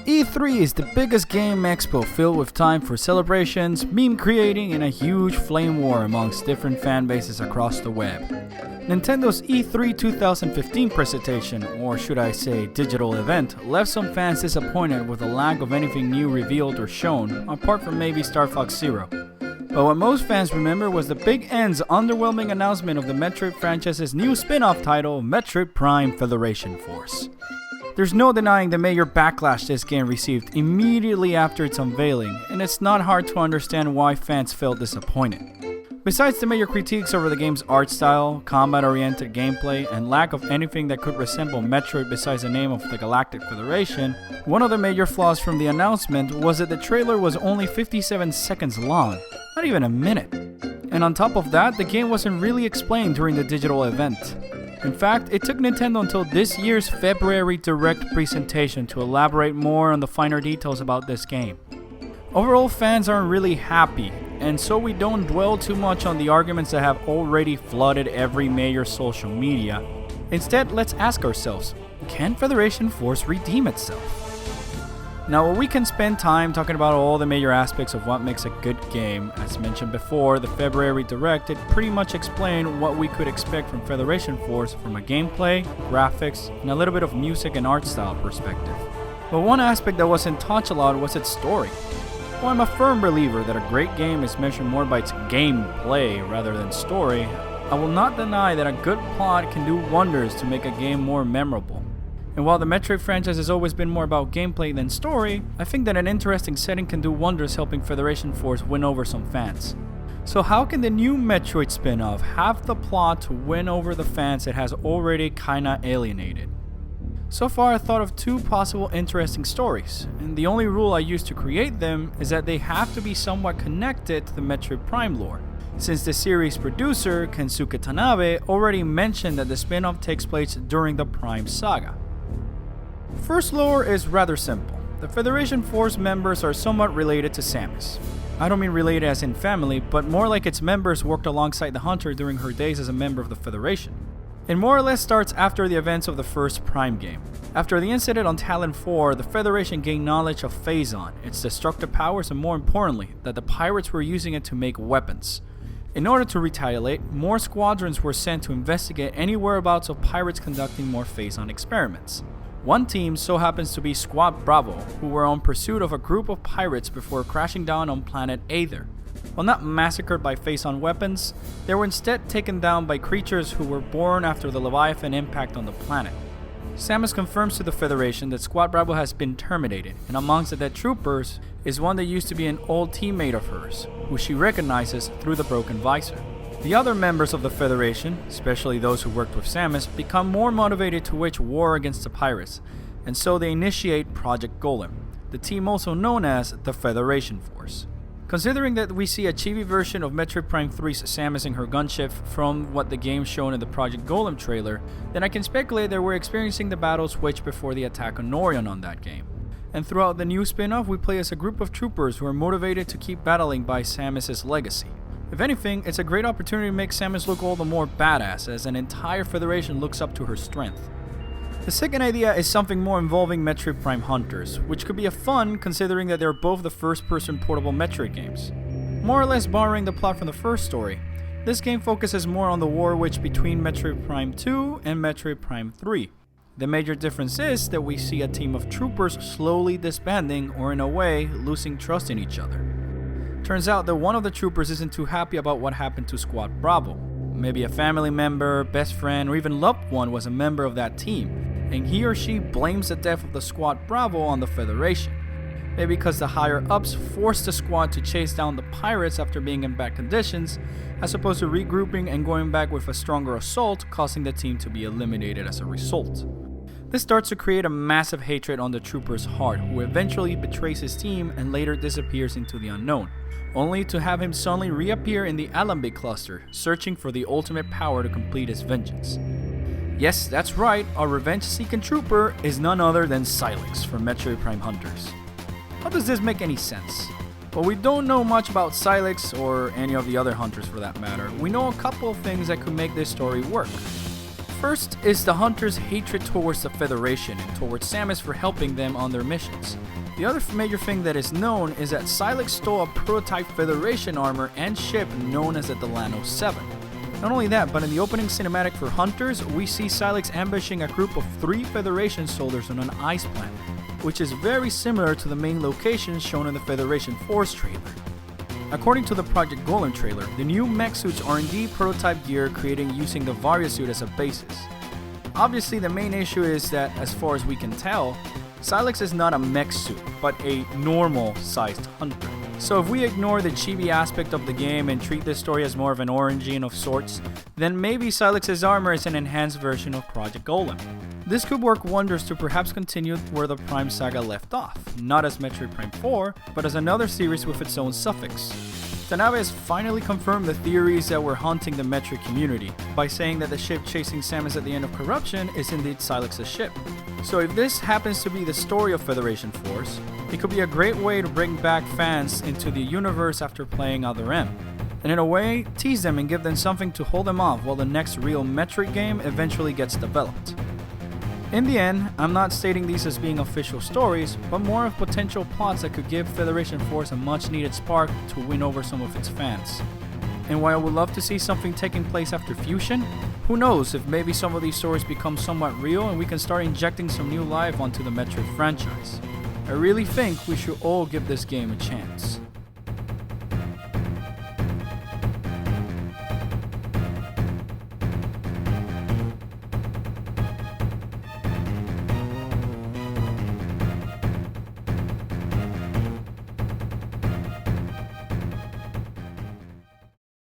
E3 is the biggest game expo filled with time for celebrations, meme creating, and a huge flame war amongst different fan bases across the web. Nintendo's E3 2015 presentation, or should I say digital event, left some fans disappointed with the lack of anything new revealed or shown, apart from maybe Star Fox Zero. But what most fans remember was the Big N's underwhelming announcement of the Metroid franchise's new spin-off title, Metroid Prime Federation Force. There's no denying the major backlash this game received immediately after its unveiling, and it's not hard to understand why fans felt disappointed. Besides the major critiques over the game's art style, combat-oriented gameplay, and lack of anything that could resemble Metroid besides the name of the Galactic Federation, one of the major flaws from the announcement was that the trailer was only 57 seconds long, not even a minute. And on top of that, the game wasn't really explained during the digital event. In fact, it took Nintendo until this year's February Direct presentation to elaborate more on the finer details about this game. Overall, fans aren't really happy, and so we don't dwell too much on the arguments that have already flooded every major social media. Instead, let's ask ourselves, can Federation Force redeem itself? Now, while we can spend time talking about all the major aspects of what makes a good game, as mentioned before, the February Direct did pretty much explain what we could expect from Federation Force from a gameplay, graphics, and a little bit of music and art style perspective. But one aspect that wasn't touched a lot was its story. While I'm a firm believer that a great game is measured more by its gameplay rather than story, I will not deny that a good plot can do wonders to make a game more memorable. And while the Metroid franchise has always been more about gameplay than story, I think that an interesting setting can do wonders helping Federation Force win over some fans. So how can the new Metroid spin-off have the plot to win over the fans it has already kinda alienated? So far I thought of two possible interesting stories, and the only rule I use to create them is that they have to be somewhat connected to the Metroid Prime lore, since the series producer, Kensuke Tanabe, already mentioned that the spin-off takes place during the Prime saga. First lore is rather simple. The Federation Force members are somewhat related to Samus. I don't mean related as in family, but more like its members worked alongside the Hunter during her days as a member of the Federation. It more or less starts after the events of the first Prime game. After the incident on Talon 4, the Federation gained knowledge of Phazon, its destructive powers, and more importantly, that the pirates were using it to make weapons. In order to retaliate, more squadrons were sent to investigate any whereabouts of pirates conducting more Phazon experiments. One team so happens to be Squad Bravo, who were on pursuit of a group of pirates before crashing down on planet Aether. While not massacred by Phazon weapons, they were instead taken down by creatures who were born after the Leviathan impact on the planet. Samus confirms to the Federation that Squad Bravo has been terminated, and amongst the dead troopers is one that used to be an old teammate of hers, who she recognizes through the broken visor. The other members of the Federation, especially those who worked with Samus, become more motivated to wage war against the pirates, and so they initiate Project Golem, the team also known as the Federation Force. Considering that we see a chibi version of Metroid Prime 3's Samus and her gunship from what the game shown in the Project Golem trailer, then I can speculate that we're experiencing the battle switch before the attack on Orion on that game. And throughout the new spin-off, we play as a group of troopers who are motivated to keep battling by Samus' legacy. If anything, it's a great opportunity to make Samus look all the more badass, as an entire Federation looks up to her strength. The second idea is something more involving Metroid Prime Hunters, which could be a fun considering that they're both the first-person portable Metroid games. More or less borrowing the plot from the first story, this game focuses more on the war waged between Metroid Prime 2 and Metroid Prime 3. The major difference is that we see a team of troopers slowly disbanding, or in a way, losing trust in each other. Turns out that one of the troopers isn't too happy about what happened to Squad Bravo. Maybe a family member, best friend, or even loved one was a member of that team, and he or she blames the death of the Squad Bravo on the Federation. Maybe because the higher-ups forced the squad to chase down the pirates after being in bad conditions, as opposed to regrouping and going back with a stronger assault, causing the team to be eliminated as a result. This starts to create a massive hatred on the trooper's heart, who eventually betrays his team and later disappears into the unknown, only to have him suddenly reappear in the Alembic cluster, searching for the ultimate power to complete his vengeance. Yes, that's right, our revenge-seeking trooper is none other than Sylix from Metroid Prime Hunters. How does this make any sense? Well, we don't know much about Sylix, or any of the other hunters for that matter. We know a couple of things that could make this story work. first is the Hunter's hatred towards the Federation and towards Samus for helping them on their missions. The other major thing that is known is that Sylix stole a prototype Federation armor and ship known as the Delano 7. Not only that, but in the opening cinematic for Hunters, we see Sylix ambushing a group of 3 Federation soldiers on an ice planet, which is very similar to the main locations shown in the Federation Force trailer. According to the Project Golem trailer, the new mech suits are indeed prototype gear created using the Varia suit as a basis. Obviously, the main issue is that, as far as we can tell, Sylix is not a mech suit, but a normal-sized hunter. So if we ignore the chibi aspect of the game and treat this story as more of an origin of sorts, then maybe Sylix's armor is an enhanced version of Project Golem. This could work wonders to perhaps continue where the Prime saga left off, not as Metroid Prime 4, but as another series with its own suffix. Tanabe has finally confirmed the theories that were haunting the Metroid community by saying that the ship chasing Samus at the end of Corruption is indeed Sylix's ship. So if this happens to be the story of Federation Force, it could be a great way to bring back fans into the universe after playing Other M, and in a way, tease them and give them something to hold them off while the next real Metroid game eventually gets developed. In the end, I'm not stating these as being official stories, but more of potential plots that could give Federation Force a much needed spark to win over some of its fans. And while I would love to see something taking place after Fusion, who knows if maybe some of these stories become somewhat real and we can start injecting some new life onto the Metroid franchise. I really think we should all give this game a chance.